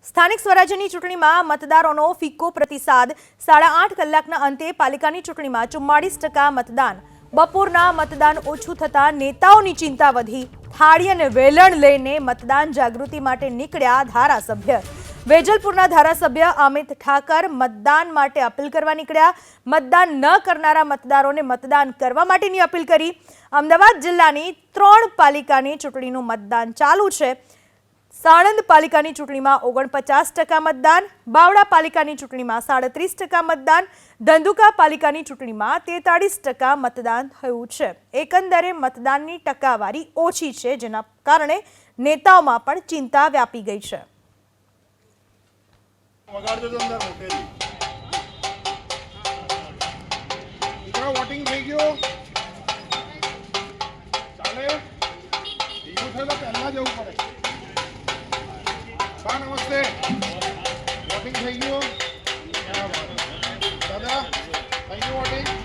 સ્થાનિક સ્વરાજ્યની ચૂંટણીમાં મતદારોનો ફિક્કો પ્રતિસાદ 8.5 કલાકના અંતે પાલિકાની ચૂંટણીમાં 44% મતદાન। બપોરના મતદાન ઓછું થતાં નેતાઓની ચિંતા વધી। થાળી અને વેલણ લઈને મતદાન જાગૃતિ માટે નીકળ્યા ધારાસભ્ય। વેજલપુરના ધારાસભ્ય અમિત ઠાકર મતદાન માટે અપીલ કરવા નીકળ્યા। મતદાન ન કરનારા મતદારોને મતદાન કરવા માટેની અપીલ કરી। અમદાવાદ જિલ્લાની 3 પાલિકાની ચૂંટણીનું મતદાન ચાલુ છે। સાણંદ પાલિકાની ચૂંટણીમાં 49% મતદાન, બાવળા પાલિકાની ચૂંટણીમાં 37% મતદાન, ધંધુકા પાલિકાની ચૂંટણીમાં 43% મતદાન થયું છે। એકંદરે મતદાનની ટકાવારી ઓછી છે, જેના કારણે નેતાઓમાં પણ ચિંતા વ્યાપી ગઈ છે। વોટિંગ થઈ ગયું ચાલે એવું થાય તો પહેલા જવું પડે। હા નમસ્તે, વોટિંગ થઈ ગયું દાદા, થઈ ગયું વોટિંગ।